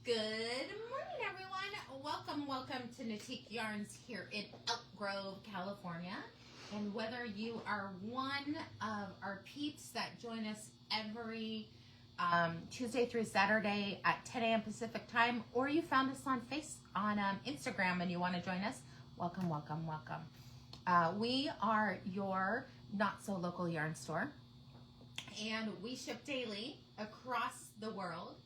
Good morning, everyone. Welcome to Natique Yarns here in Elk Grove, California. And whether you are one of our peeps that join us every Tuesday through Saturday at 10 a.m. Pacific time, or you found us on Instagram and you want to join us, welcome. We are your not so local yarn store, and we ship daily across the world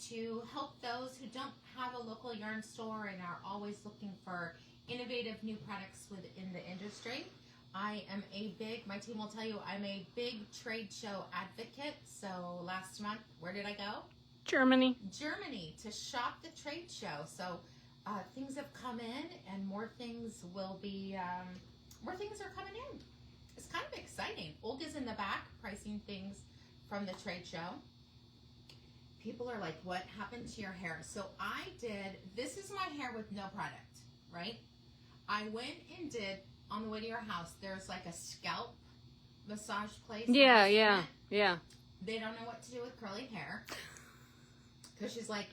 to help those who don't have a local yarn store and are always looking for innovative new products within the industry. I am my team will tell you, I'm a big trade show advocate. So last month, where did I go? Germany to shop the trade show. So things have come in and more things will be, more things are coming in. It's kind of exciting. Olga's in the back pricing things from the trade show. People are like, what happened to your hair? So this is my hair with no product, right? I went and did, on the way to your house, there's like a scalp massage place. Yeah. They don't know what to do with curly hair. Because she's like,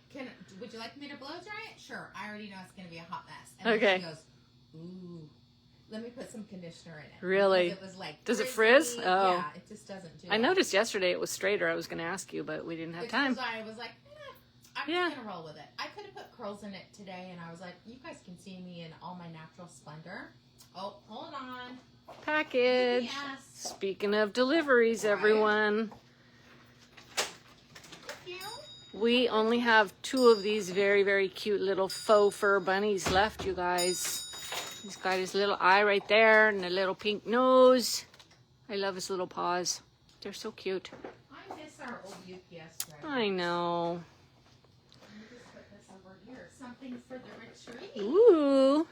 would you like me to blow dry it? Sure, I already know it's going to be a hot mess. And then she goes, ooh, let me put some conditioner in it. Really? It was like, does it frizz? Oh. Yeah, it just doesn't do I noticed yesterday it was straighter. I was going to ask you, but we didn't have time. I was like, I'm just going to roll with it. I could have put curls in it today, and I was like, you guys can see me in all my natural splendor. Oh, hold on. Package. Yes. Speaking of deliveries, everyone. Thank you. We only have 2 of these very, very cute little faux fur bunnies left, you guys. He's got his little eye right there and a little pink nose. I love his little paws. They're so cute. I miss our old UPS driver. I know. Let me just put this over here. Something for the retreat. Ooh.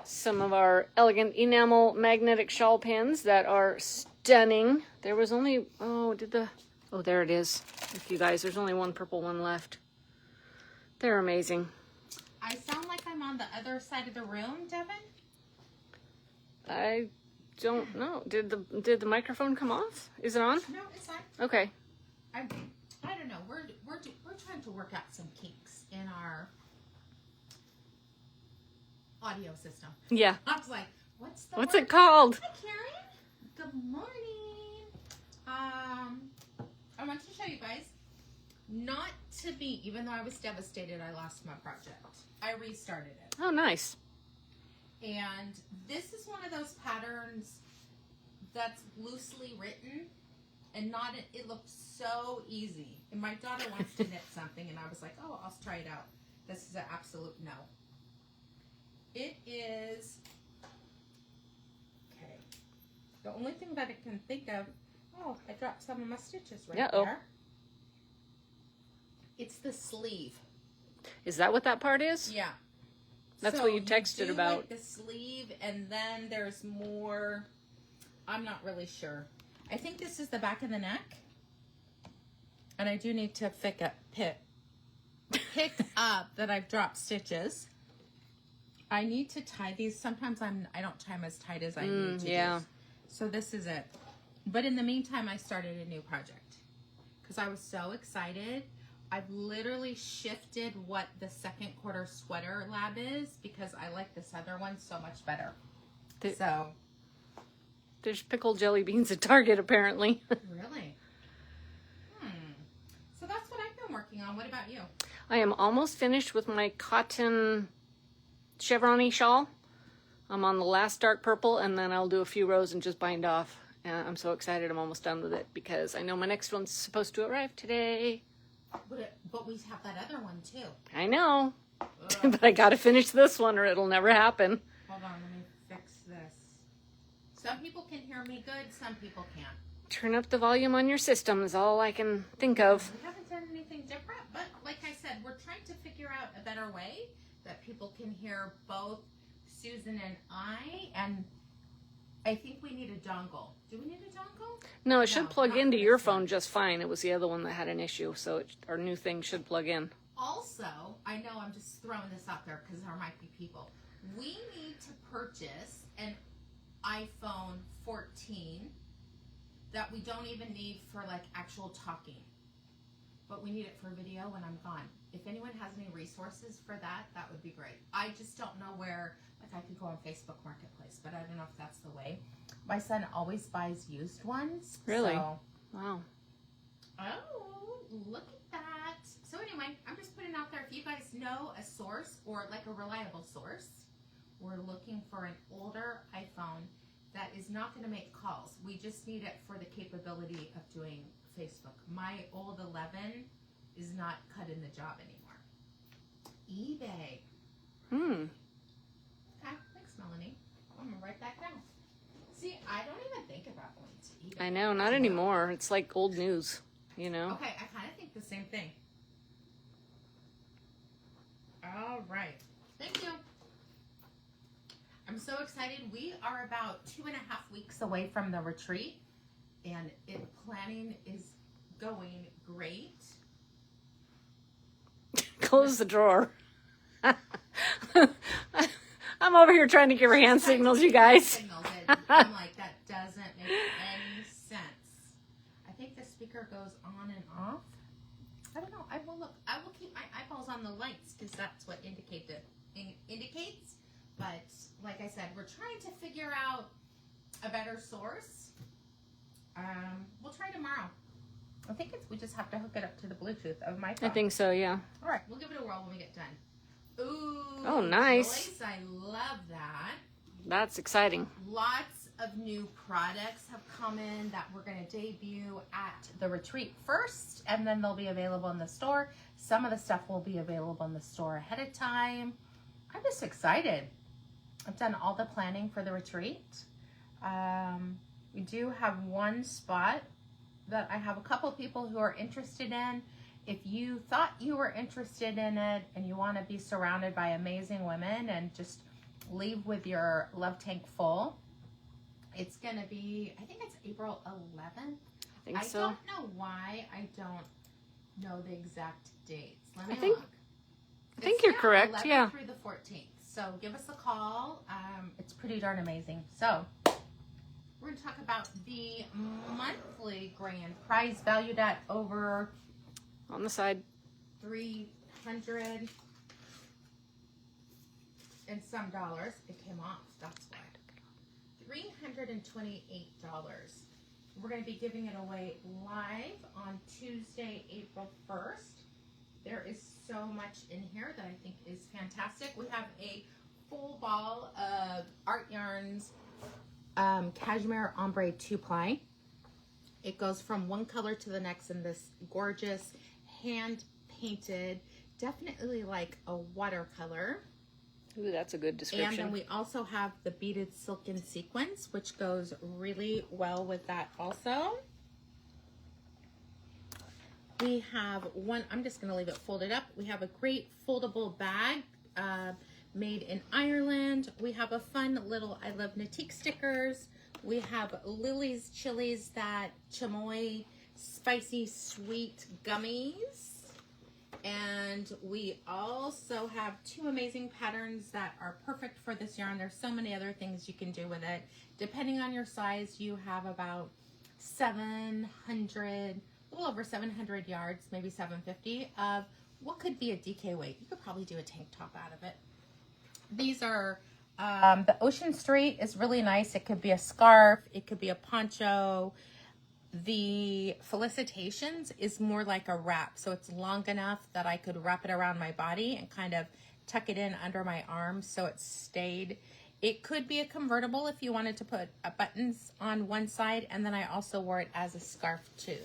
Some of our elegant enamel magnetic shawl pins that are stunning. There was only, there it is. Look, you guys, there's only one purple one left. They're amazing. I sound like I'm on the other side of the room, Devin? I don't know. Did the microphone come off? Is it on? No, it's on. Okay. I don't know. We're trying to work out some kinks in our audio system. Yeah. I was like, what's it called? Hi, Karen. Good morning. I want to show you guys, not to be, even though I was devastated I lost my project, I restarted it. Oh, nice. And this is one of those patterns that's loosely written and it looks so easy. And my daughter wants to knit something and I was like, oh, I'll try it out. This is an absolute no. It is, okay. The only thing that I can think of, I dropped some of my stitches there. It's the sleeve. Is that what that part is? Yeah. That's what you texted about. Like the sleeve, and then there's more. I'm not really sure. I think this is the back of the neck, and I do need to pick up that I've dropped stitches. I need to tie these. Sometimes I don't tie them as tight as I need to. Yeah. Do. So this is it. But in the meantime, I started a new project because I was so excited. I've literally shifted what the second quarter sweater lab is because I like this other one so much better. There's pickled jelly beans at Target, apparently. Really? So that's what I've been working on. What about you? I am almost finished with my cotton chevron-y shawl. I'm on the last dark purple, and then I'll do a few rows and just bind off. And I'm so excited I'm almost done with it because I know my next one's supposed to arrive today. But we have that other one too. I know. But I gotta finish this one or it'll never happen. Hold on, let me fix this. Some people can hear me good, some people can't. Turn up the volume on your system is all I can think of. We haven't done anything different, but like I said, we're trying to figure out a better way that people can hear both Susan and and I think we need a dongle. Do we need a dongle? No, it should plug into your phone just fine. It was the other one that had an issue, so our new thing should plug in. Also, I know I'm just throwing this out there because there might be people. We need to purchase an iPhone 14 that we don't even need for like actual talking. but we need it for video when I'm gone. If anyone has any resources for that, that would be great. I just don't know where, like I could go on Facebook Marketplace, but I don't know if that's the way. My son always buys used ones. Really? So. Wow. Oh, look at that. So anyway, I'm just putting out there, if you guys know a source or like a reliable source, we're looking for an older iPhone that is not going to make calls. We just need it for the capability of doing Facebook. My old 11 is not cutting the job anymore. eBay. Okay, thanks, Melanie. I'm going to write that down. See, I don't even think about going to eBay. I know, not anymore. It's like old news, you know? Okay, I kind of think the same thing. All right. Thank you. I'm so excited. We are about 2.5 weeks away from the retreat, and planning is going great. Close the drawer. I'm over here trying to give her hand signals, you guys. I'm like, that doesn't make any sense. I think the speaker goes on and off. I don't know. I will keep my eyeballs on the lights because that's what indicates. But like I said, we're trying to figure out a better source. We'll try tomorrow. I think we just have to hook it up to the Bluetooth of my phone. I think so, yeah. All right, we'll give it a whirl when we get done. Ooh. Oh, nice. Joyce, I love that. That's exciting. Lots of new products have come in that we're going to debut at the retreat first, and then they'll be available in the store. Some of the stuff will be available in the store ahead of time. I'm just excited. I've done all the planning for the retreat. We do have one spot that I have a couple people who are interested in. If you thought you were interested in it and you want to be surrounded by amazing women and just leave with your love tank full, it's going to be, I think it's April 11th. I so. Don't know why I don't know the exact dates. Let me look. I think you're correct, 11th yeah. through the 14th. So give us a call. It's pretty darn amazing. So we're going to talk about the monthly grand prize valued at over on the side $300 and some dollars. It came off. That's why. $328. We're going to be giving it away live on Tuesday, April 1st. There is so much in here that I think is fantastic. We have a full ball of Art Yarns Cashmere Ombre 2-ply. It goes from one color to the next in this gorgeous hand-painted, definitely like a watercolor. Ooh, that's a good description. And then we also have the beaded silken sequins, which goes really well with that also. We have one, I'm just going to leave it folded up. We have a great foldable bag made in Ireland. We have a fun little I Love Natique stickers. We have Lily's Chilies, that chamoy spicy sweet gummies. And we also have two amazing patterns that are perfect for this yarn. There's so many other things you can do with it. Depending on your size, you have about 700, a little over 700 yards, maybe 750 of what could be a DK weight. You could probably do a tank top out of it. These are, the Ocean Street is really nice. It could be a scarf. It could be a poncho. The Felicitations is more like a wrap. So it's long enough that I could wrap it around my body and kind of tuck it in under my arms so it stayed. It could be a convertible if you wanted to put buttons on one side. And then I also wore it as a scarf too.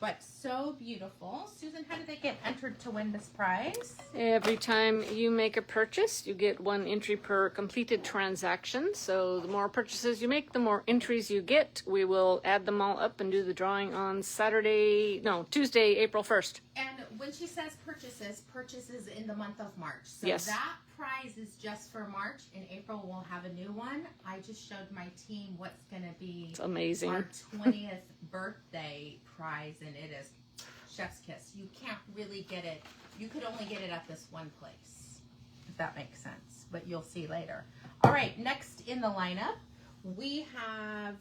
But so beautiful. Susan, how do they get entered to win this prize? Every time you make a purchase, you get 1 entry per completed transaction. So the more purchases you make, the more entries you get. We will add them all up and do the drawing on Tuesday, April 1st. And when she says purchases in the month of March. So yes. That prize is just for March. In April, we'll have a new one. I just showed my team what's going to be it's amazing. Our 20th birthday prize, and it is chef's kiss. You can't really get it. You could only get it at this one place, if that makes sense. But you'll see later. All right, next in the lineup, we have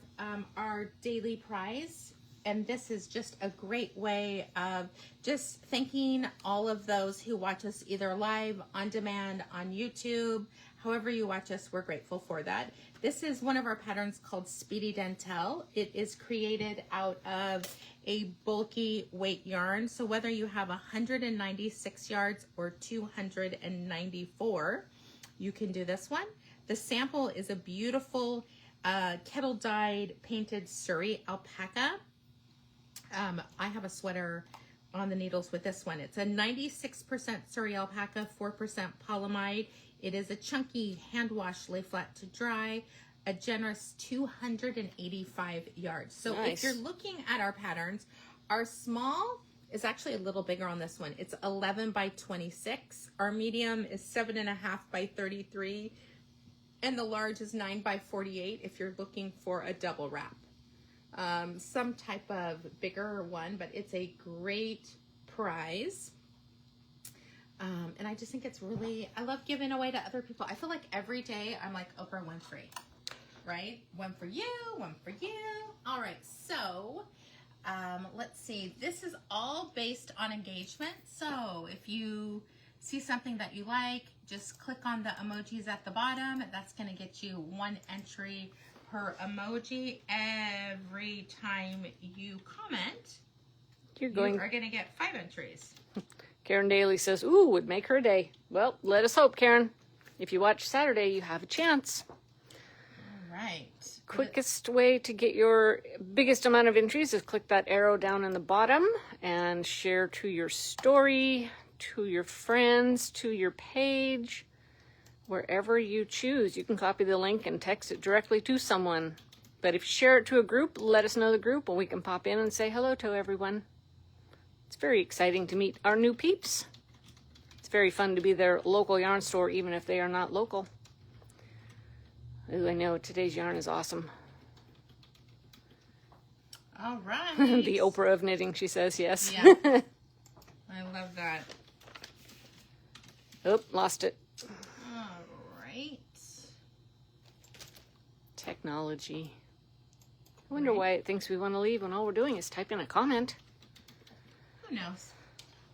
our daily prize. and this is just a great way of just thanking all of those who watch us either live, on demand, on YouTube. However you watch us, we're grateful for that. This is one of our patterns called Speedy Dentelle. It is created out of a bulky weight yarn. So whether you have 196 yards or 294, you can do this one. The sample is a beautiful kettle dyed painted Surrey alpaca. I have a sweater on the needles with this one. It's a 96% Surrey alpaca, 4% polyamide. It is a chunky hand wash, lay flat to dry, a generous 285 yards. So nice. If you're looking at our patterns, our small is actually a little bigger on this one. It's 11 by 26. Our medium is 7.5 by 33. And the large is 9 by 48 if you're looking for a double wrap. Some type of bigger one, but it's a great prize. And I just think it's really, I love giving away to other people. I feel like every day I'm like Oprah Winfrey, right? One for you, one for you. All right, so let's see. This is all based on engagement. So if you see something that you like, just click on the emojis at the bottom. That's going to get you 1 entry per emoji. Every time you comment, you are going to get 5 entries. Karen Daly says, ooh, would make her day. Well, let us hope, Karen. If you watch Saturday, you have a chance. All right. Quickest way to get your biggest amount of entries is click that arrow down in the bottom and share to your story, to your friends, to your page, wherever you choose. You can copy the link and text it directly to someone. But if you share it to a group, let us know the group and we can pop in and say hello to everyone. It's very exciting to meet our new peeps. It's very fun to be their local yarn store, even if they are not local. Ooh, I know today's yarn is awesome. All right. The Oprah of knitting, she says, yes. Yeah. I love that. Oh, lost it. All right. Technology. I wonder why it thinks we want to leave when all we're doing is type in a comment. Who knows?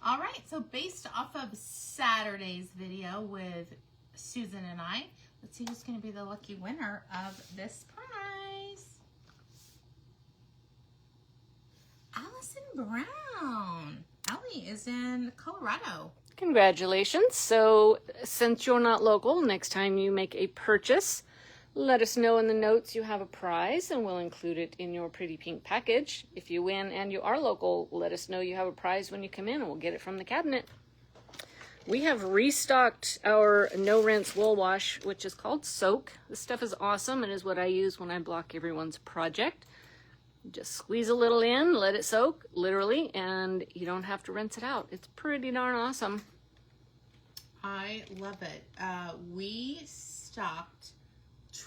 All right, so based off of Saturday's video with Susan and I, let's see who's going to be the lucky winner of this prize. Allison Brown. Ellie is in Colorado. Congratulations. So since you're not local, next time you make a purchase, let us know in the notes you have a prize and we'll include it in your pretty pink package. If you win and you are local, let us know you have a prize when you come in and we'll get it from the cabinet. We have restocked our no rinse wool wash, which is called Soak. This stuff is awesome and is what I use when I block everyone's project. Just squeeze a little in, let it soak, literally, and you don't have to rinse it out. It's pretty darn awesome. I love it. We stocked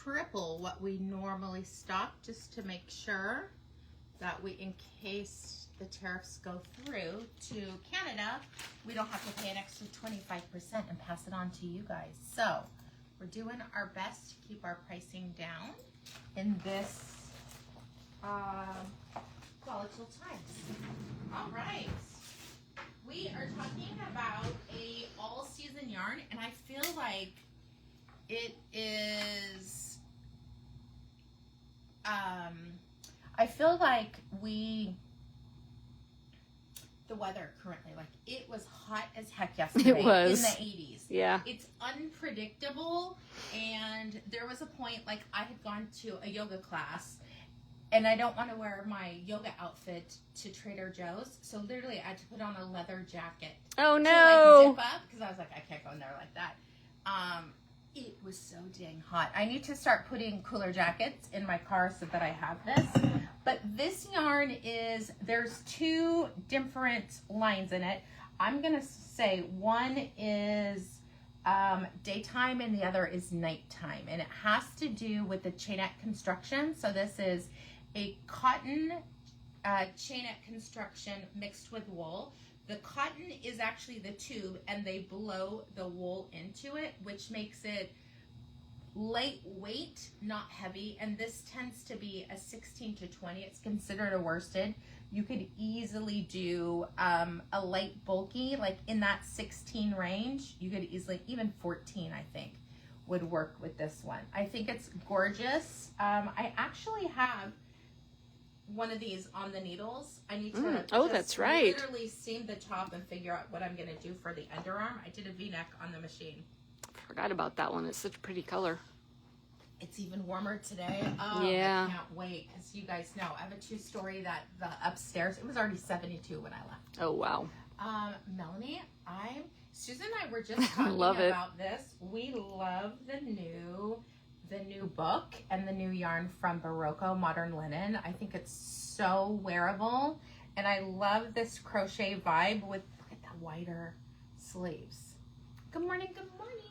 triple what we normally stock just to make sure that in case the tariffs go through to Canada, we don't have to pay an extra 25% and pass it on to you guys. So we're doing our best to keep our pricing down in this volatile times. All right. We are talking about a all-season yarn, and I feel like it is, I feel like the weather currently, like it was hot as heck yesterday. It was. In the 80s. Yeah. It's unpredictable, and there was a point, like I had gone to a yoga class, and I don't want to wear my yoga outfit to Trader Joe's, so literally I had to put on a leather jacket. Oh no! To like zip up, because I was like, I can't go in there like that. It was so dang hot. I need to start putting cooler jackets in my car so that I have this. But this yarn is, there's 2 different lines in it. I'm going to say one is daytime and the other is nighttime. And it has to do with the chainette construction. So this is a cotton chainette construction mixed with wool. The cotton is actually the tube and they blow the wool into it, which makes it lightweight, not heavy. And this tends to be a 16 to 20. It's considered a worsted. You could easily do a light bulky, like in that 16 range. You could easily, even 14, I think, would work with this one. I think it's gorgeous. I actually have one of these on the needles. I need to that's right. literally seam the top and figure out what I'm going to do for the underarm. I did a V-neck on the machine. Forgot about that one. It's such a pretty color. It's even warmer today. Oh, yeah. I can't wait, because you guys know I have a 2-story that the upstairs, it was already 72 when I left. Oh, wow. Melanie, Susan and I were just talking about this. We love the new book and the new yarn from Barocco Modern Linen. I think it's so wearable, and I love this crochet vibe with, look at the wider sleeves. Good morning, good morning.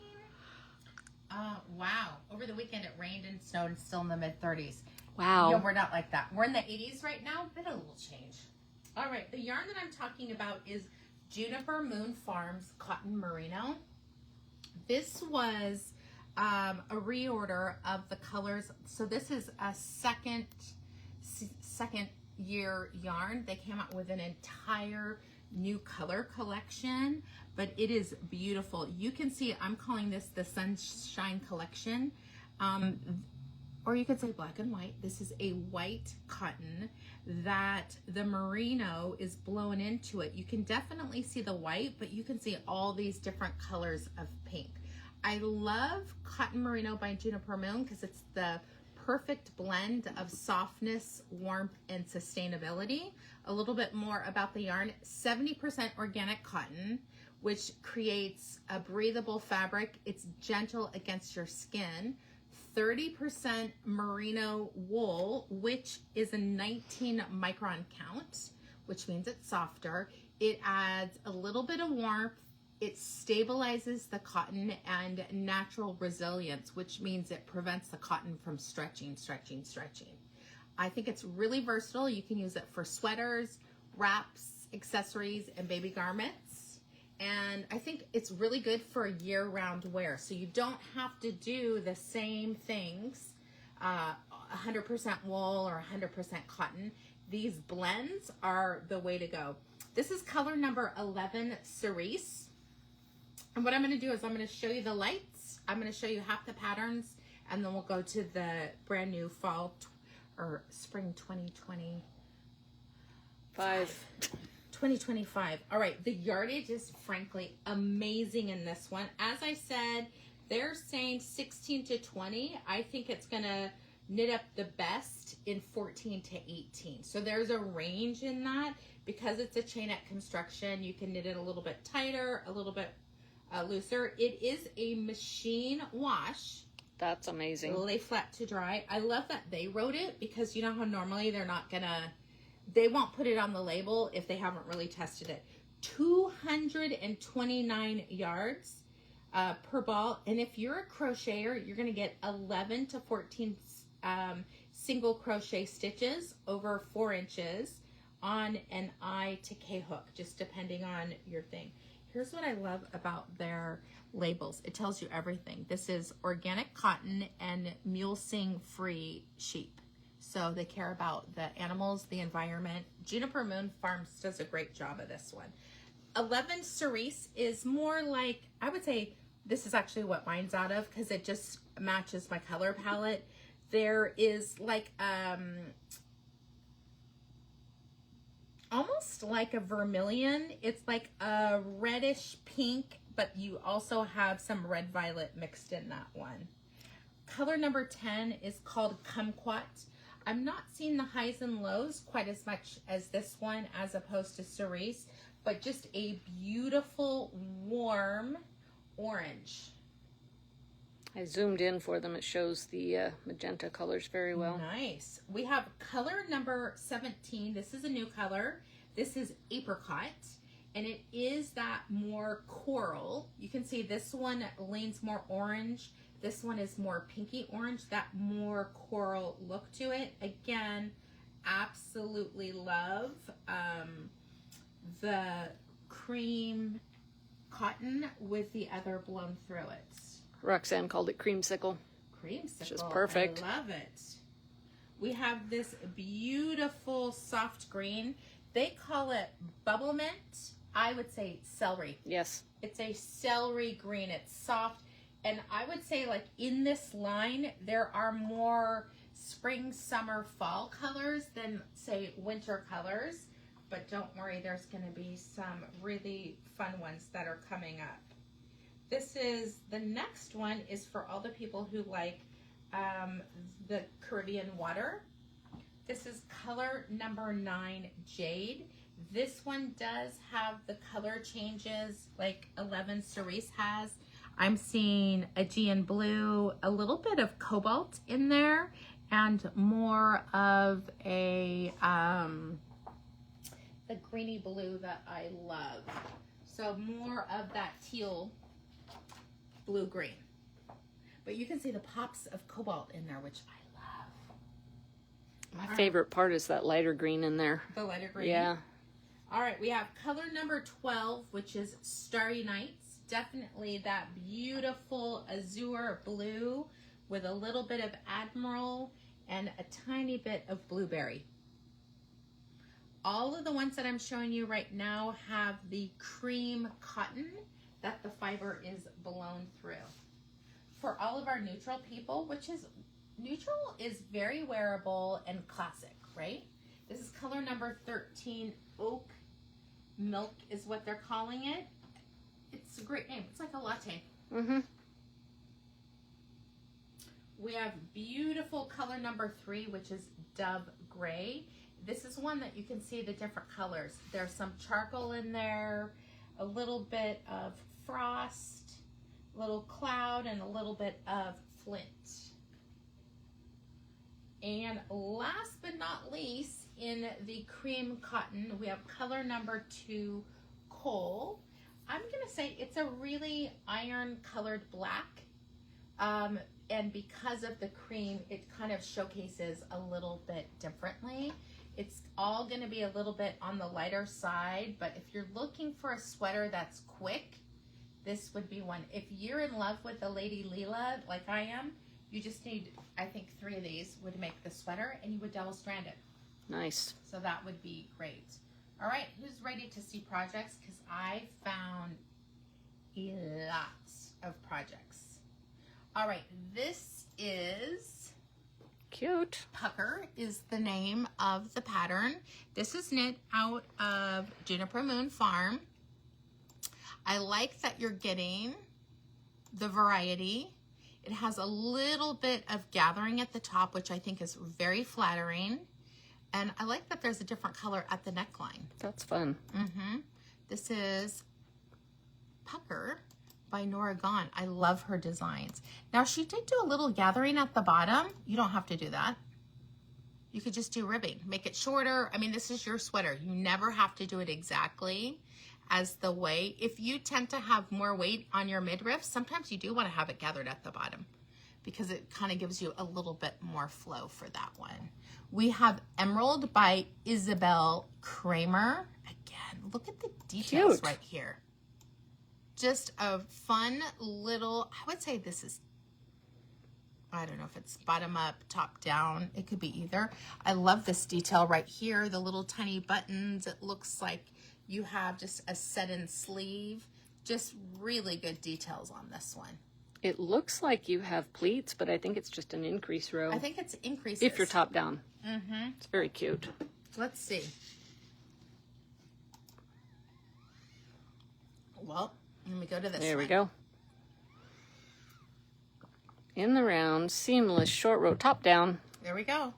Wow. Over the weekend it rained and snowed and still in the mid 30s. Wow. No, we're not like that. We're in the 80s right now. Been a little change. All right. The yarn that I'm talking about is Juniper Moon Farms Cotton Merino. This was a reorder of the colors. So this is a second year yarn. They came out with an entire new color collection, but it is beautiful. You can see I'm calling this the Sunshine Collection, or you could say black and white. This is a white cotton that the merino is blown into it. You can definitely see the white, but you can see all these different colors of pink. I love Cotton Merino by Juniper Moon because it's the perfect blend of softness, warmth, and sustainability. A little bit more about the yarn. 70% organic cotton, which creates a breathable fabric. It's gentle against your skin. 30% merino wool, which is a 19 micron count, which means it's softer. It adds a little bit of warmth. It stabilizes the cotton and natural resilience, which means it prevents the cotton from stretching. I think it's really versatile. You can use it for sweaters, wraps, accessories, and baby garments. And I think it's really good for year-round wear. So you don't have to do the same things, 100% wool or 100% cotton. These blends are the way to go. This is color number 11, Cerise. And what I'm going to do is I'm going to show you the lights. I'm going to show you half the patterns, and then we'll go to the brand new fall or spring 2025. All right, the yardage is frankly amazing in this one. As I said, they're saying 16 to 20. I think it's going to knit up the best in 14 to 18. So there's a range in that. Because it's a chainette construction, you can knit it a little bit tighter, a little bit looser. It is a machine wash. That's amazing. Lay flat to dry. I love that they wrote it, because you know how normally they won't put it on the label if they haven't really tested it. 229 yards per ball. And if you're a crocheter, you're going to get 11 to 14 single crochet stitches over 4 inches on an I to K hook, just depending on your thing. Here's what I love about their labels. It tells you everything. This is organic cotton and mulesing free sheep. So they care about the animals, the environment. Juniper Moon Farms does a great job of this one. 11 Cerise is more like, I would say this is actually what mine's out of, because it just matches my color palette. There is like almost like a vermilion. It's like a reddish pink, but you also have some red violet mixed in that one. Color number 10 is called Kumquat. I'm not seeing the highs and lows quite as much as this one as opposed to Cerise, but just a beautiful warm orange. I zoomed in for them. It shows the magenta colors very well. Nice. We have color number 17. This is a new color. This is apricot, and it is that more coral. You can see this one leans more orange. This one is more pinky orange, that more coral look to it. Again, absolutely love the cream cotton with the other blown through it. Roxanne called it creamsicle. Creamsicle. Which is perfect. I love it. We have this beautiful soft green. They call it bubble mint. I would say celery. Yes. It's a celery green. It's soft. And I would say, like, in this line, there are more spring, summer, fall colors than, say, winter colors. But don't worry, there's going to be some really fun ones that are coming up. The next one is for all the people who like the Caribbean water. This is color number 9, Jade. This one does have the color changes like 11 Cerise has. I'm seeing Aegean blue, a little bit of cobalt in there, and more of a the greeny blue that I love. So more of that teal blue-green. But you can see the pops of cobalt in there, which I love. My favorite part is that lighter green in there. The lighter green? Yeah. All right, we have color number 12, which is Starry Nights. Definitely that beautiful azure blue with a little bit of admiral and a tiny bit of blueberry. All of the ones that I'm showing you right now have the cream cotton that the fiber is blown through. For all of our neutral people, which is, neutral is very wearable and classic, right? This is color number 13, Oak Milk is what they're calling it. It's a great name. It's like a latte. Mm-hmm. We have beautiful color number 3, which is Dove Gray. This is one that you can see the different colors. There's some charcoal in there, a little bit of frost, a little cloud, and a little bit of flint. And last but not least, in the cream cotton, we have color number 2, Coal. I'm going to say it's a really iron colored black. And because of the cream, it kind of showcases a little bit differently. It's all going to be a little bit on the lighter side, but if you're looking for a sweater that's quick, this would be one. If you're in love with the Lady Leela, like I am, you just need, I think, 3 of these would make the sweater, and you would double strand it. Nice. So that would be great. All right, who's ready to see projects? Because I found a lot of projects. All right, this is cute. Pucker is the name of the pattern. This is knit out of Juniper Moon Farm. I like that you're getting the variety. It has a little bit of gathering at the top, which I think is very flattering. And I like that there's a different color at the neckline. That's fun. Mm-hmm. This is Pucker by Nora Gone. I love her designs. Now, she did do a little gathering at the bottom. You don't have to do that. You could just do ribbing. Make it shorter. I mean, this is your sweater. You never have to do it exactly as the way. If you tend to have more weight on your midriff, sometimes you do want to have it gathered at the bottom because it kind of gives you a little bit more flow for that one. We have Emerald by Isabel Kramer. Again, look at the details right here. Just a fun little, I would say this is, I don't know if it's bottom up, top down. It could be either. I love this detail right here. The little tiny buttons. It looks like you have just a set-in sleeve. Just really good details on this one. It looks like you have pleats, but I think it's just an increase row. I think it's increases. If you're top down. Mm-hmm. It's very cute. Let's see. Well, let me go to this one. There we go. In the round, seamless, short row, top down. There we go.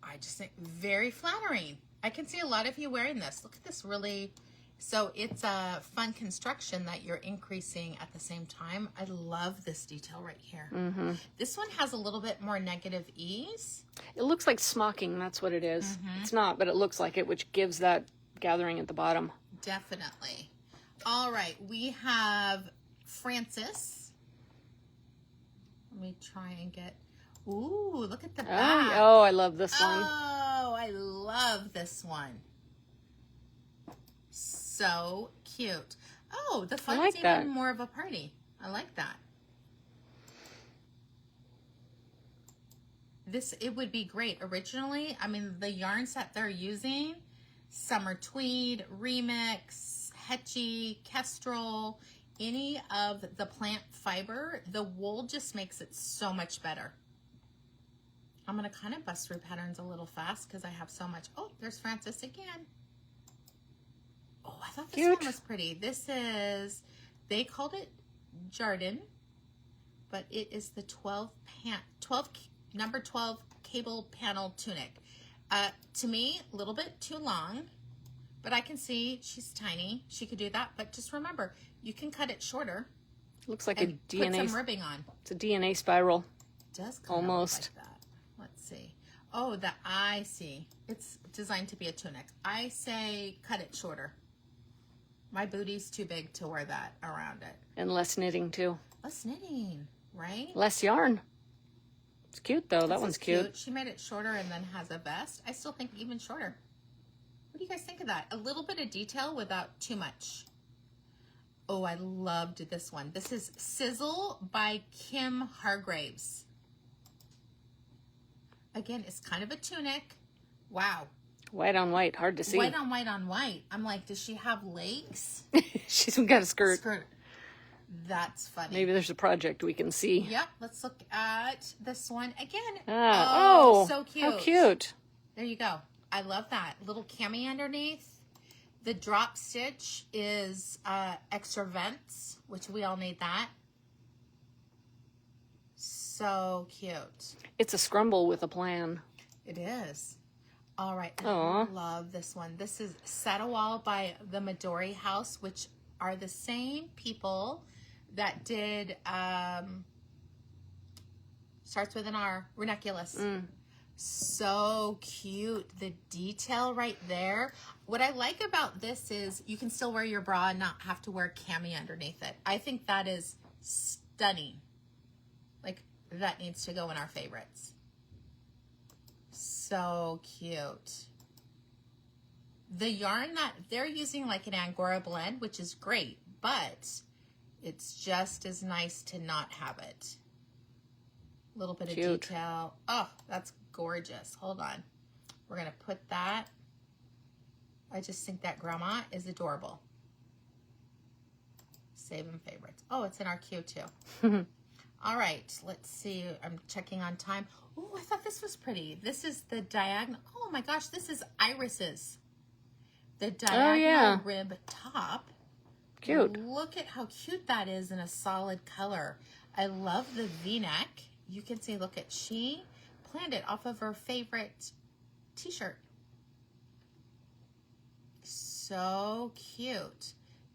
I just think very flattering. I can see a lot of you wearing this. Look at this really. So it's a fun construction that you're increasing at the same time. I love this detail right here. Mm-hmm. This one has a little bit more negative ease. It looks like smocking. That's what it is. Mm-hmm. It's not, but it looks like it, which gives that gathering at the bottom. Definitely. All right. We have Francis. Let me try and get... Ooh, look at the back. Oh, I love this one. Oh, I love this one. So cute. Oh, the fun is even more of a party. I like that. It would be great. Originally, I mean, the yarns that they're using, summer tweed, remix, hetchy, kestrel, any of the plant fiber, the wool just makes it so much better. I'm going to kind of bust through patterns a little fast because I have so much. Oh, there's Francis again. Oh, I thought this one was pretty. This is, they called it Jardin, but it is the number 12 cable panel tunic. To me, a little bit too long, but I can see she's tiny. She could do that, but just remember, you can cut it shorter. Looks like a DNA. Put some ribbing on. It's a DNA spiral. It does kind almost of look like that. Let's see. Oh, I see. It's designed to be a tunic. I say cut it shorter. My booty's too big to wear that around it. And less knitting too. Less knitting, right? Less yarn. It's cute though. That one's cute. She made it shorter and then has a vest. I still think even shorter. What do you guys think of that? A little bit of detail without too much. Oh, I loved this one. This is Sizzle by Kim Hargraves. Again, it's kind of a tunic. Wow. White on white, hard to see. White on white on white. I'm like, does she have legs? She's got a skirt. That's funny. Maybe there's a project we can see. Yep, let's look at this one again. Oh, so cute. How cute. There you go. I love that. Little cami underneath. The drop stitch is extra vents, which we all need that. So cute. It's a scrumble with a plan. It is. All right. I love this one. This is Sadawal by the Midori House, which are the same people that did, starts with an R, Ranunculus. So cute. The detail right there. What I like about this is you can still wear your bra and not have to wear cami underneath it. I think that is stunning. Like, that needs to go in our favorites. So cute. The yarn that they're using, like an Angora blend, which is great, but it's just as nice to not have it. A little bit of detail. Oh, that's gorgeous. Hold on. We're going to put that. I just think that grandma is adorable. Saving favorites. Oh, it's in our queue too. All right, let's see. I'm checking on time. Oh, I thought this was pretty. This is the diagonal. Oh my gosh, this is Iris's. The diagonal rib top. Cute. Look at how cute that is in a solid color. I love the V-neck. You can see, look at, she planned it off of her favorite t-shirt. So cute.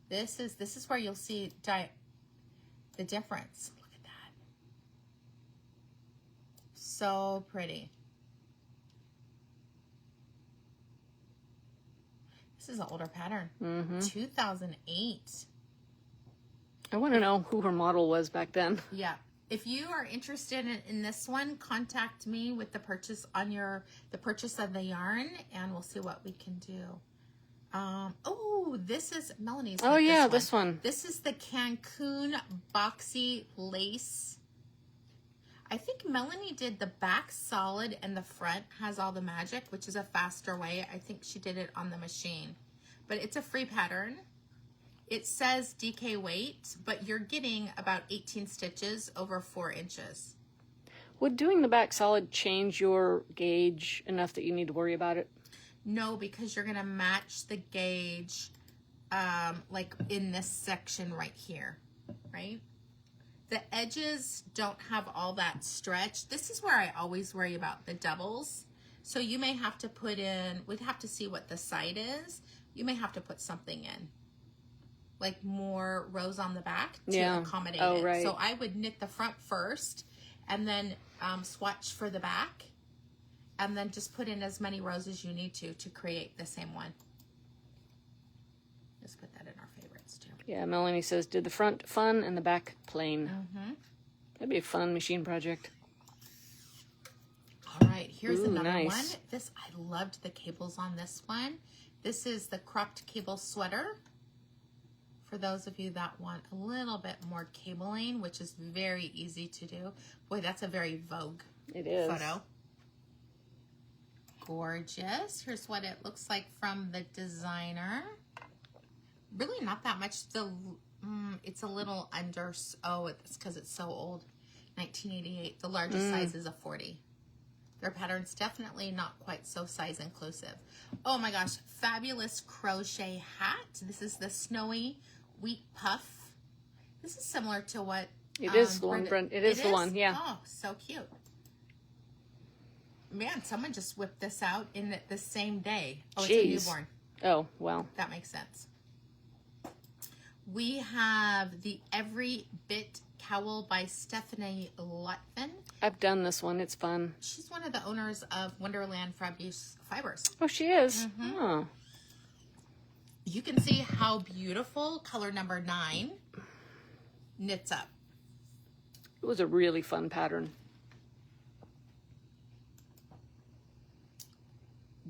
This is where you'll see the difference. Look at that. So pretty. This is an older pattern. 2008. I want to know who her model was back then. Yeah. If you are interested in this one, contact me with the purchase on the purchase of the yarn, and we'll see what we can do. Oh, this is Melanie's. Oh yeah, this one. This is the Cancun boxy lace. I think Melanie did the back solid and the front has all the magic, which is a faster way. I think she did it on the machine, but it's a free pattern. It says DK weight, but you're getting about 18 stitches over 4 inches. Would doing the back solid change your gauge enough that you need to worry about it? No, because you're going to match the gauge like in this section right here, right? The edges don't have all that stretch. This is where I always worry about the doubles. So you may have to put in, we'd have to see what the side is. You may have to put something in, like more rows on the back to accommodate it. Right. So I would knit the front first and then swatch for the back. And then just put in as many rows as you need to create the same one. Just put that in our favorites too. Yeah, Melanie says, did the front fun and the back plain. That'd be a fun machine project. All right, here's another nice one. This, I loved the cables on this one. This is the cropped cable sweater. For those of you that want a little bit more cabling, which is very easy to do. Boy, that's a very Vogue It is. photo. gorgeous. Here's what it looks like from the designer. Really not that much. It's a little under, oh, it's because it's so old. 1988. The largest size is a 40. Their pattern's definitely not quite so size inclusive. Oh my gosh, fabulous crochet hat. This is the snowy wheat puff. This is similar to what it is the one, Brent. It is the one, yeah. Oh, so cute. Man, someone just whipped this out in the same day. Oh, Jeez. It's a newborn. Oh, well. That makes sense. We have the Every Bit Cowl by Stephanie Lutfin. I've done this one. It's fun. She's one of the owners of Wonderland Fabulous Fibers. Oh, she is? Oh. You can see how beautiful color number 9 knits up. It was a really fun pattern.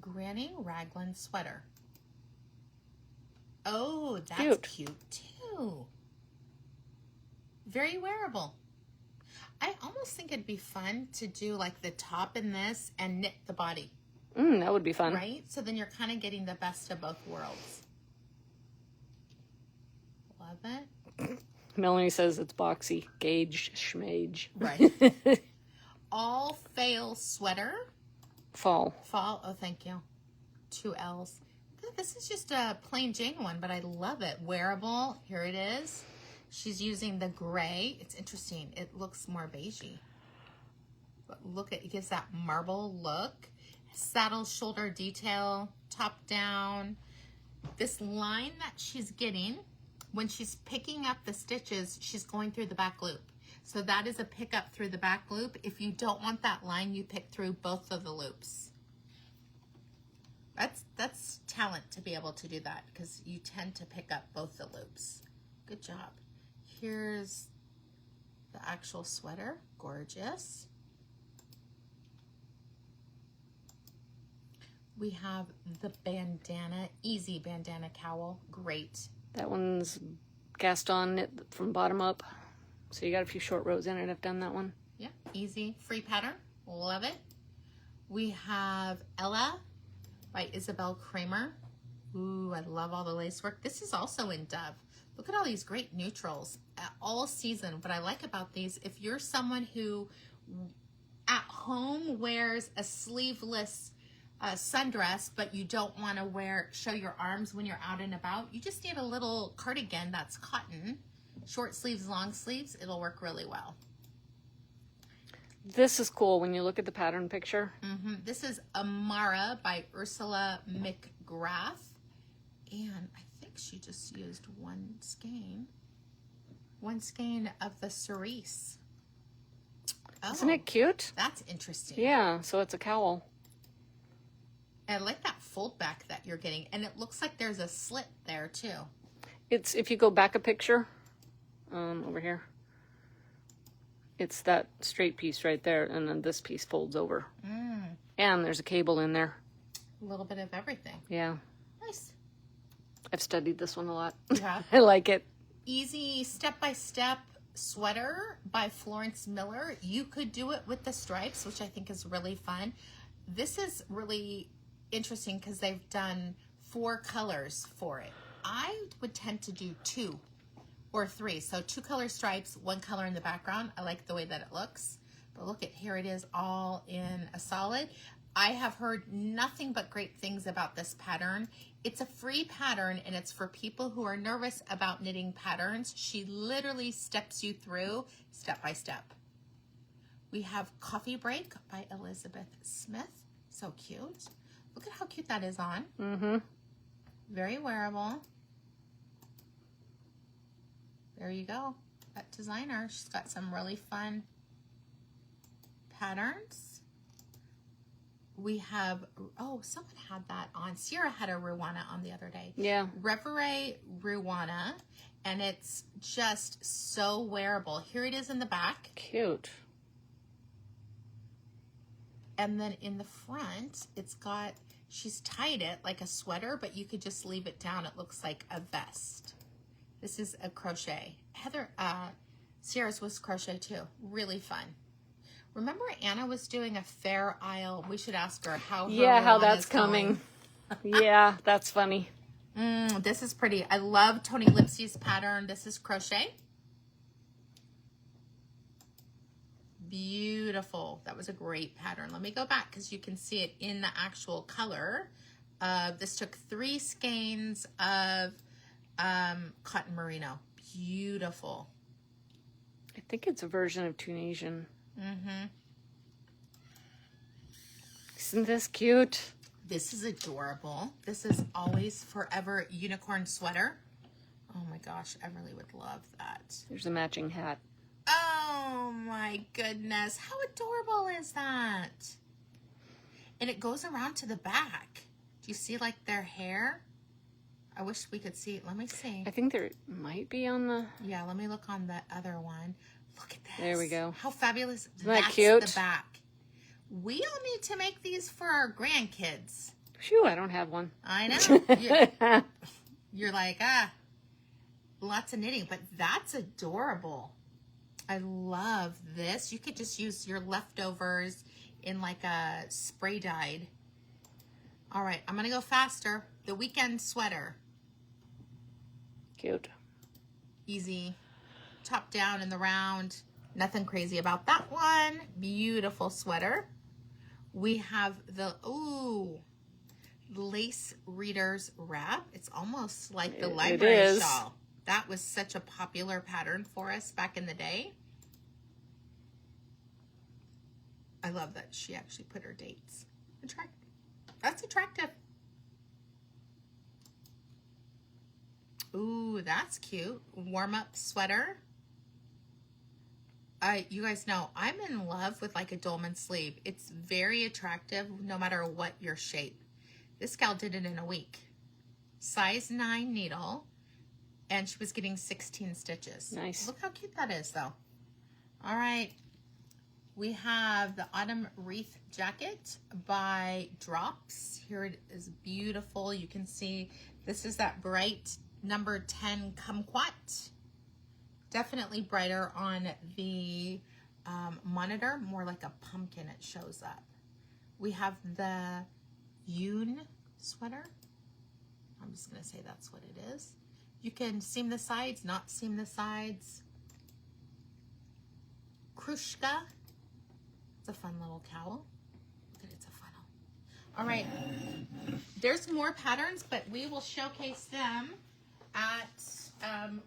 Granny Raglan sweater. Oh, that's cute too. Very wearable. I almost think it'd be fun to do like the top in this and knit the body. That would be fun. Right? So then you're kind of getting the best of both worlds. Love it. Melanie says it's boxy. Gauge, schmage. Right. All fail sweater. Fall. Fall. Oh, thank you. 2 L's. This is just a plain Jane one, but I love it. Wearable. Here it is. She's using the gray. It's interesting. It looks more beigey. But look at it. Gives that marble look. Saddle shoulder detail. Top down. This line that she's getting, when she's picking up the stitches, she's going through the back loop. So that is a pick up through the back loop. If you don't want that line, you pick through both of the loops. That's talent to be able to do that, because you tend to pick up both the loops. Good job. Here's the actual sweater. Gorgeous. We have the bandana, easy bandana cowl. Great. That one's cast on knit from bottom up. So you got a few short rows in it. I've done that one. Yeah, easy, free pattern. Love it. We have Ella by Isabel Kramer. Ooh, I love all the lace work. This is also in Dove. Look at all these great neutrals all season. What I like about these, if you're someone who at home wears a sleeveless sundress, but you don't want to show your arms when you're out and about, you just need a little cardigan that's cotton, short sleeves, long sleeves. It'll work really well. This is cool when you look at the pattern picture. This is Amara by Ursula McGrath. And I think she just used one skein of the cerise. Oh, isn't it cute? That's interesting. Yeah, so it's a cowl. I like that fold back that you're getting. And it looks like there's a slit there too. It's, if you go back a picture, over here, it's that straight piece right there, and then this piece folds over. And there's a cable in there. A little bit of everything. Yeah. Nice. I've studied this one a lot. Yeah. I like it. Easy step-by-step sweater by Florence Miller. You could do it with the stripes, which I think is really fun. This is really interesting because they've done 4 colors for it. I would tend to do 2 or 3. So 2 color stripes, 1 color in the background. I like the way that it looks. But look at, here it is all in a solid. I have heard nothing but great things about this pattern. It's a free pattern, and it's for people who are nervous about knitting patterns. She literally steps you through step by step. We have Coffee Break by Elizabeth Smith. So cute. Look at how cute that is on. Very wearable. There you go. That designer. She's got some really fun patterns. We have, oh, someone had that on. Sierra had a Ruana on the other day. Yeah. Reverie Ruana, and it's just so wearable. Here it is in the back. Cute. And then in the front, it's got, she's tied it like a sweater, but you could just leave it down. It looks like a vest. This is a crochet. Sierra's was crochet too. Really fun. Remember Anna was doing a Fair Isle? We should ask her how her Yeah, how run that's is going. coming. Yeah, that's funny. This is pretty. I love Tony Lipsey's pattern. This is crochet. Beautiful. That was a great pattern. Let me go back because you can see it in the actual color. This took 3 skeins of cotton merino. Beautiful. I think it's a version of Tunisian. Mm-hmm. Isn't this cute? This is adorable. This is always forever unicorn sweater. Oh my gosh, Everly would love that. There's a matching hat. Oh my goodness. How adorable is that? And it goes around to the back. Do you see like their hair? I wish we could see. Let me see. I think there might be on the... Yeah, let me look on the other one. Look at this. There we go. How fabulous. Isn't that That's cute? the back. We all need to make these for our grandkids. Phew, I don't have one. I know. You're like, lots of knitting, but that's adorable. I love this. You could just use your leftovers in like a spray dyed. All right, I'm going to go faster. The weekend sweater. Cute. Easy. Top down in the round. Nothing crazy about that one. Beautiful sweater. We have the, lace readers wrap. It's almost like the library shawl. That was such a popular pattern for us back in the day. I love that she actually put her dates. That's attractive. Ooh, that's cute. Warm-up sweater. You guys know I'm in love with like a dolman sleeve. It's very attractive no matter what your shape. This gal did it in a week. Size 9 needle, and she was getting 16 stitches. Nice. Look how cute that is though. All right. We have the Autumn Wreath Jacket by Drops. Here it is, beautiful. You can see this is that bright number 10 kumquat. Definitely brighter on the monitor, more like a pumpkin it shows up. We have the Yoon sweater. I'm just going to say that's what it is. You can seam the sides, not seam the sides. Krushka. It's a fun little cowl. Look at it, it's a funnel. All right. There's more patterns, but we will showcase them at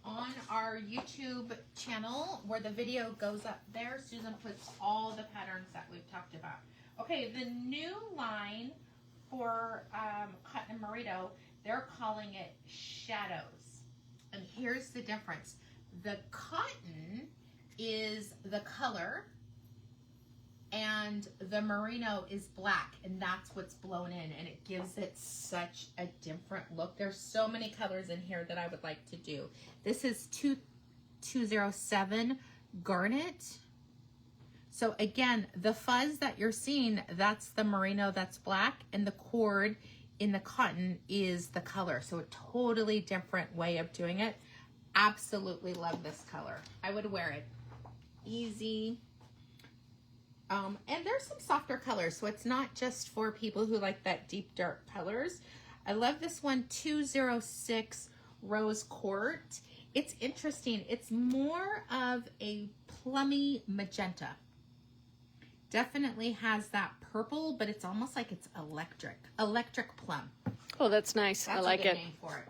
on our YouTube channel where the video goes up there. Susan puts all the patterns that we've talked about. Okay, the new line for cotton-merino, they're calling it shadows. And here's the difference. The cotton is the color and the merino is black, and that's what's blown in, and it gives it such a different look. There's so many colors in here that I would like to do. This is 2207 garnet. So again, the fuzz that you're seeing, that's the merino, that's black, and the cord in the cotton is the color. So a totally different way of doing it. Absolutely love this color. I would wear it. Easy. And there's some softer colors, so it's not just for people who like that deep dark colors. I love this one, 206 Rose Court. It's interesting. It's more of a plummy magenta. Definitely has that purple, but it's almost like it's electric. Electric plum. Oh, that's nice. That's I like a good it. name for it.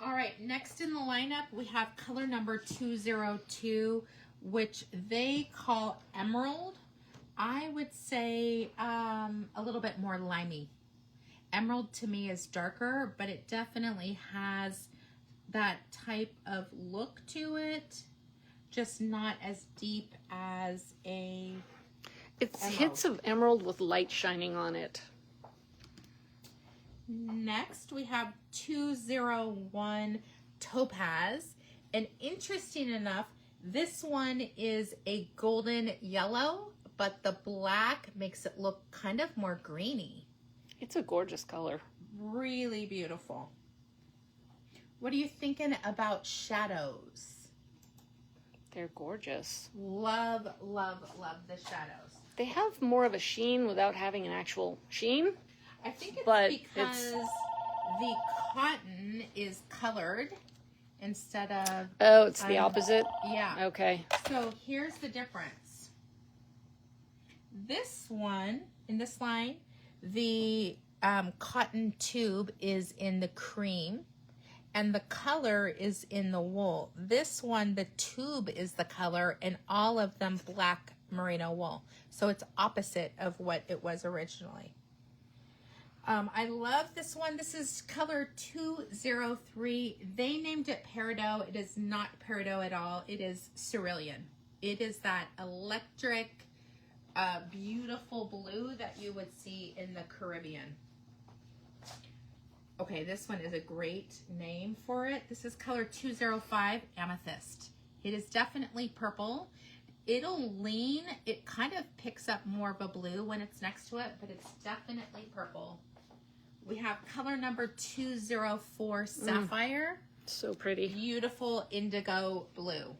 All right, next in the lineup, we have color number 202, which they call emerald. I would say a little bit more limey. Emerald to me is darker, but it definitely has that type of look to it, just not as deep as a It's emerald. hints of emerald with light shining on it. Next, we have 201 Topaz. And interesting enough, this one is a golden yellow, but the black makes it look kind of more greeny. It's a gorgeous color. Really beautiful. What are you thinking about shadows? They're gorgeous. Love, love, love the shadows. They have more of a sheen without having an actual sheen. I think it's But because the cotton is colored instead of... Oh, it's the opposite? Yeah. Okay. So here's the difference. This one, in this line, the cotton tube is in the cream and the color is in the wool. This one, the tube is the color and all of them black merino wool. So it's opposite of what it was originally. I love this one. This is color 203. They named it peridot. It is not peridot at all. It is cerulean. It is that electric, beautiful blue that you would see in the Caribbean. Okay, this one is a great name for it. This is color 205, amethyst. It is definitely purple. It'll lean. It kind of picks up more of a blue when it's next to it, but it's definitely purple. We have color number 204, sapphire. So pretty. Beautiful indigo blue.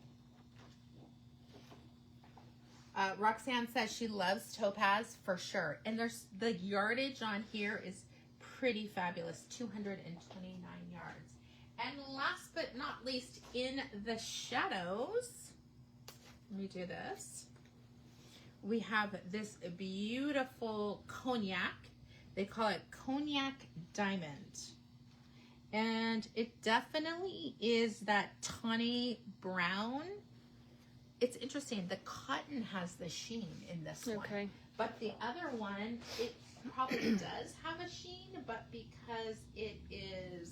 Roxanne says she loves topaz for sure. And there's the yardage on here is pretty fabulous, 229 yards. And last but not least, in the shadows, let me do this. We have this beautiful cognac. They call it cognac diamond. And it definitely is that tawny brown. It's interesting. The cotton has the sheen in this one. Okay. But the other one, it probably does have a sheen, but because it is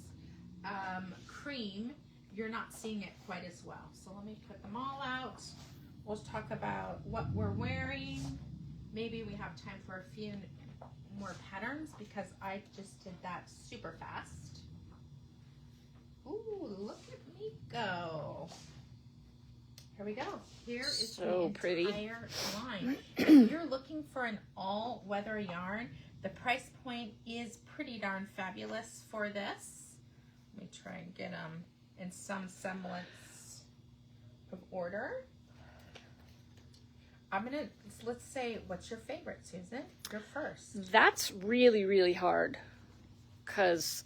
cream, you're not seeing it quite as well. So let me put them all out. We'll talk about what we're wearing. Maybe we have time for a few more patterns because I just did that super fast. Ooh, look at me go. Here we go. Here is so the pretty entire line. If you're looking for an all-weather yarn, the price point is pretty darn fabulous for this. Let me try and get them in some semblance of order. Let's say, what's your favorite, Susan? You're first. That's really, really hard. Because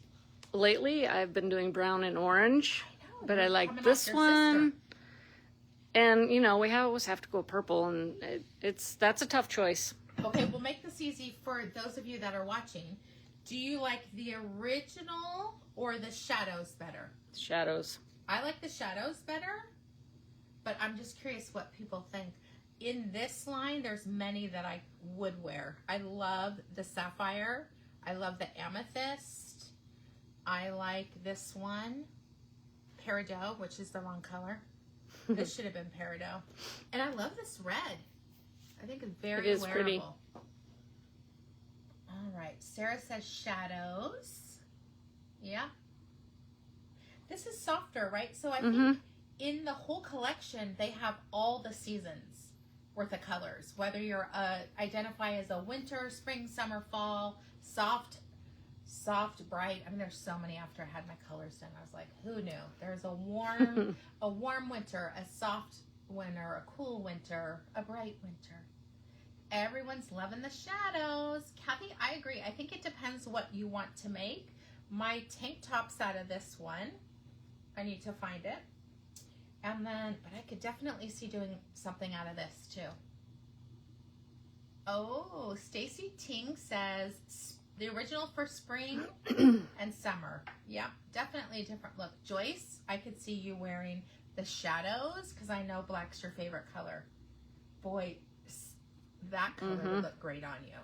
lately I've been doing brown and orange. But I like this one. And, you know, we always have to go purple. And that's a tough choice. Okay, we'll make this easy for those of you that are watching. Do you like the original or the shadows better? Shadows. I like the shadows better. But I'm just curious what people think. In this line, there's many that I would wear. I love the sapphire. I love the amethyst. I like this one, peridot, which is the wrong color. This should have been peridot. And I love this red. I think it's very wearable. Pretty. All right. Sarah says shadows. Yeah. This is softer, right? So I think in the whole collection, they have all the seasons worth of colors, whether you're identify as a winter, spring, summer, fall, soft, bright. I mean, there's so many. After I had my colors done, I was like, who knew? There's a warm winter, a soft winter, a cool winter, a bright winter. Everyone's loving the shadows. Kathy, I agree. I think it depends what you want to make. My tank top's out of this one. I need to find it. And then, but I could definitely see doing something out of this too. Oh, Stacy Ting says the original for spring and summer. Yeah, definitely a different look. Joyce, I could see you wearing the shadows because I know black's your favorite color. Boy, that color would look great on you.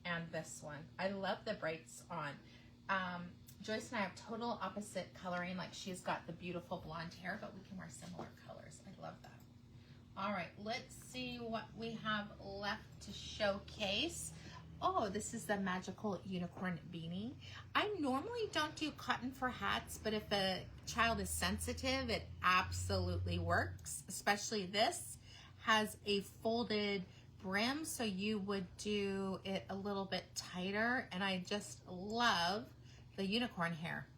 And this one. I love the brights on. Joyce and I have total opposite coloring. Like she's got the beautiful blonde hair, but we can wear similar colors. I love that. All right, let's see what we have left to showcase. Oh, this is the magical unicorn beanie. I normally don't do cotton for hats, but if a child is sensitive, it absolutely works. Especially this has a folded brim, so you would do it a little bit tighter. And I just love the unicorn hair.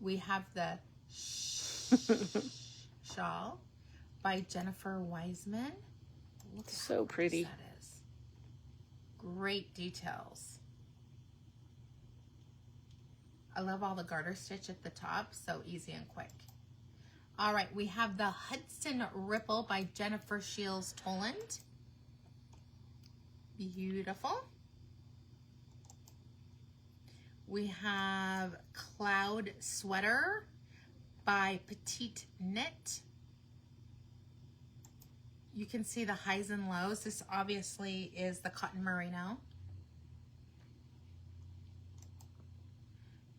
We have the shawl by Juniper Wiseman. Look at So pretty. that is. Great details. I love all the garter stitch at the top, so easy and quick. All right, we have the Hudson Ripple by Jennifer Shields Toland. Beautiful. We have Cloud Sweater by Petite Knit. You can see the highs and lows. This obviously is the cotton merino.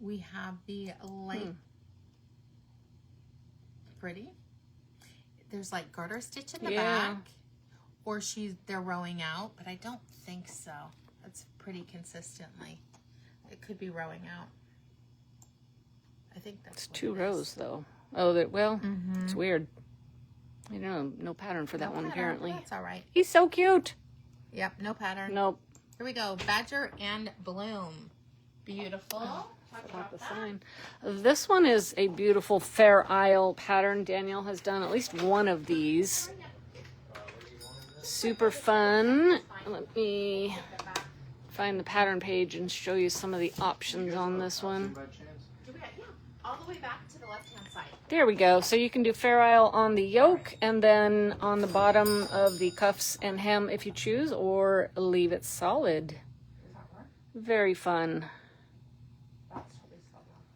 We have the light, pretty. There's like garter stitch in the back, or they're rowing out, but I don't think so. That's pretty consistently. It could be rowing out. I think that's it's 2 rows though. Oh, it's weird. You know, no pattern for that one apparently. That's all right. He's so cute. Yep, no pattern. Nope. Here we go. Badger and Bloom. Beautiful. Talk about The that. sign. This one is a beautiful Fair Isle pattern. Danielle has done at least one of these. Super fun. Let me find the pattern page and show you some of the options on this one. All the way back to the left-hand side. There we go. So you can do Fair Isle on the yoke and then on the bottom of the cuffs and hem if you choose, or leave it solid. Very fun.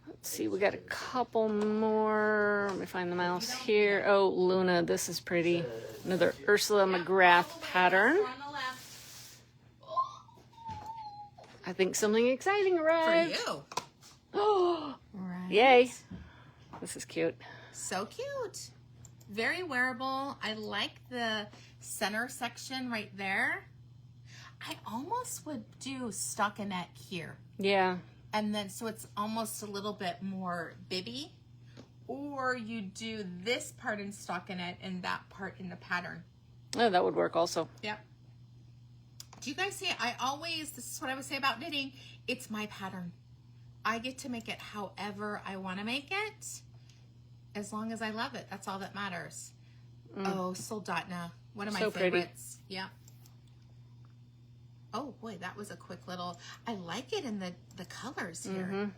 Let's see, we got a couple more. Let me find the mouse here. Oh, Luna, this is pretty. Another Ursula McGrath pattern. On the left. I think something exciting arrived. For you. Oh, Right. yay. This is cute. So cute. Very wearable. I like the center section right there. I almost would do stockinette here. Yeah. And then, so it's almost a little bit more bibby. Or you do this part in stockinette and that part in the pattern. Oh, that would work also. Yep. Do you guys see it? This is what I would say about knitting. It's my pattern. I get to make it however I want to make it. As long as I love it. That's all that matters. Oh, Soldatna. One of my So pretty. favorites. Yeah. Oh boy, that was a quick little, I like it in the colors here.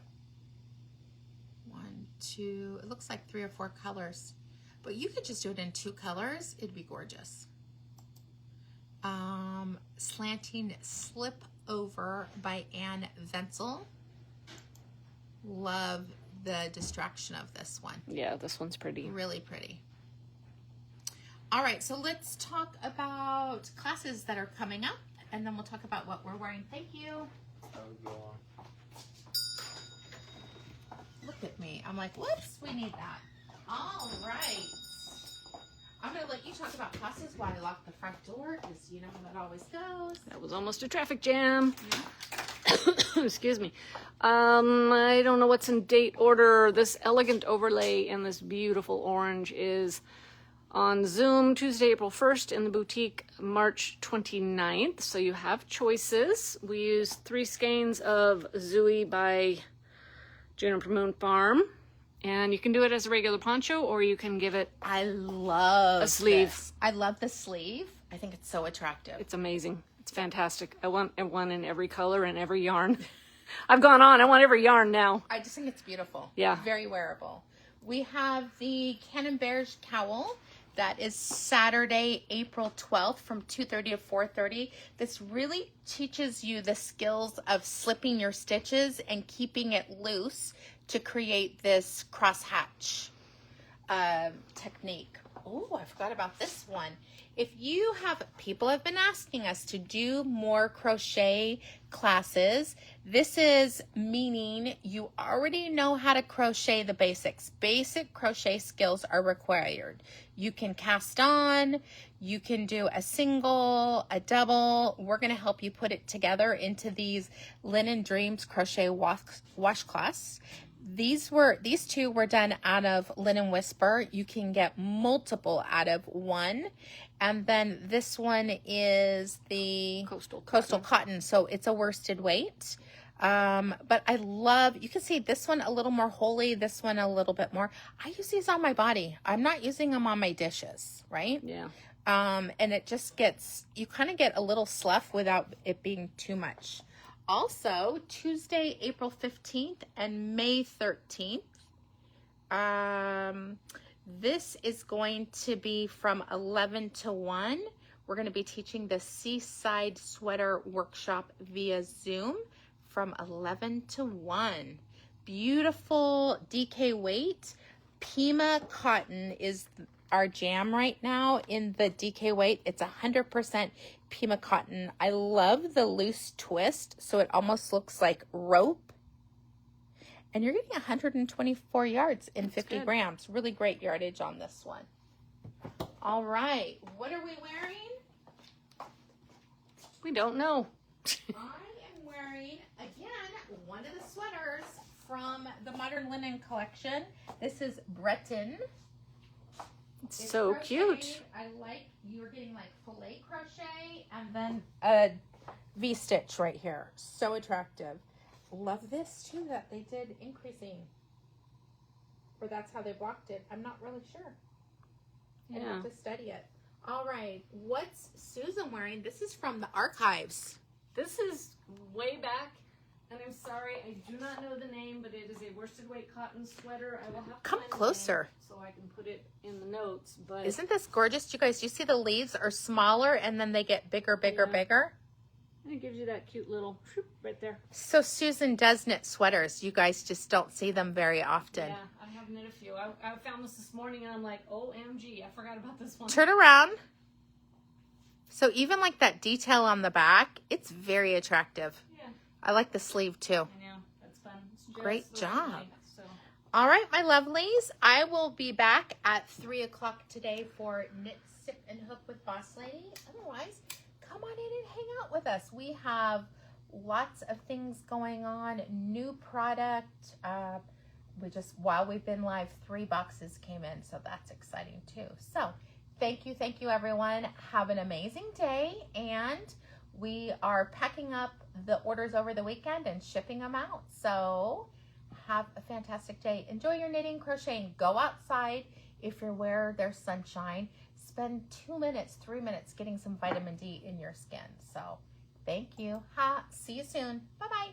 1, 2, it looks like 3 or 4 colors. But you could just do it in 2 colors. It'd be gorgeous. Slanting Slip Over by Anne Venzel. Love the distraction of this one. Yeah, this one's pretty. Really pretty. All right, so let's talk about classes that are coming up, and then we'll talk about what we're wearing. Thank you. Look at me. I'm like, whoops, we need that. All right. I'm going to let you talk about classes while I lock the front door, because you know how that always goes. That was almost a traffic jam. Excuse me. I don't know what's in date order. This elegant overlay in this beautiful orange is on Zoom Tuesday, April 1st, in the boutique March 29th. So you have choices. We used 3 skeins of Zooey by Juniper Moon Farm. And you can do it as a regular poncho, or you can give it I love a sleeve. this. I love the sleeve. I think it's so attractive. It's amazing. It's fantastic. I want one in every color and every yarn. I've gone on. I want every yarn now. I just think it's beautiful. Yeah. Very wearable. We have the Cannon Bears cowl. That is Saturday, April 12th from 2:30 to 4:30. This really teaches you the skills of slipping your stitches and keeping it loose to create this crosshatch technique. Oh, I forgot about this one. If you have, people have been asking us to do more crochet classes. This is meaning you already know how to crochet the basics. Basic crochet skills are required. You can cast on, you can do a single, a double. We're going to help you put it together into these Linen Dreams crochet washcloths. These 2 were done out of Linen Whisper. You can get multiple out of one. And then this one is the Coastal Cotton. So it's a worsted weight. But I love, you can see this one a little more holy, this one a little bit more. I use these on my body. I'm not using them on my dishes, right? Yeah. And it just gets, you kind of get a little slough without it being too much. Also, Tuesday, April 15th and May 13th. This is going to be from 11 to 1. We're going to be teaching the Seaside Sweater Workshop via Zoom from 11 to 1. Beautiful DK weight. Pima cotton is our jam right now in the DK weight. It's 100% Pima cotton. I love the loose twist, so it almost looks like rope. And you're getting 124 yards in 50 grams. Really great yardage on this one. All right. What are we wearing? We don't know. I am wearing, again, one of the sweaters from the Modern Linen collection. This is Breton. It's so crocheted. cute. I like, you're getting like filet crochet and then a V-stitch right here. So attractive. Love this too, that they did increasing. Or that's how they blocked it. I'm not really sure. I have to study it. All right. What's Susan wearing? This is from the archives. This is way back, and I'm sorry, I do not know the name, but it is a worsted weight cotton sweater. I will have to Come find the closer. name so I can put it in the notes. But Isn't this gorgeous? You guys, you see the leaves are smaller and then they get bigger, bigger. And it gives you that cute little shoop right there. So Susan does knit sweaters. You guys just don't see them very often. Yeah, I have knit a few. I found this morning and I'm like, OMG, I forgot about this one. Turn around. So even like that detail on the back, it's very attractive. Yeah. I like the sleeve too. I know, that's fun. It's just Great the job. right height, so. All right, my lovelies. I will be back at 3 o'clock today for Knit, Sip, and Hook with Boss Lady. Otherwise, come on in and hang out with us. We have lots of things going on, new product. While we've been live, 3 boxes came in, so that's exciting too. So thank you everyone. Have an amazing day, and we are packing up the orders over the weekend and shipping them out. So have a fantastic day. Enjoy your knitting, crocheting. Go outside if you're where there's sunshine. Spend 2 minutes, 3 minutes getting some vitamin D in your skin. So thank you. See you soon. Bye-bye.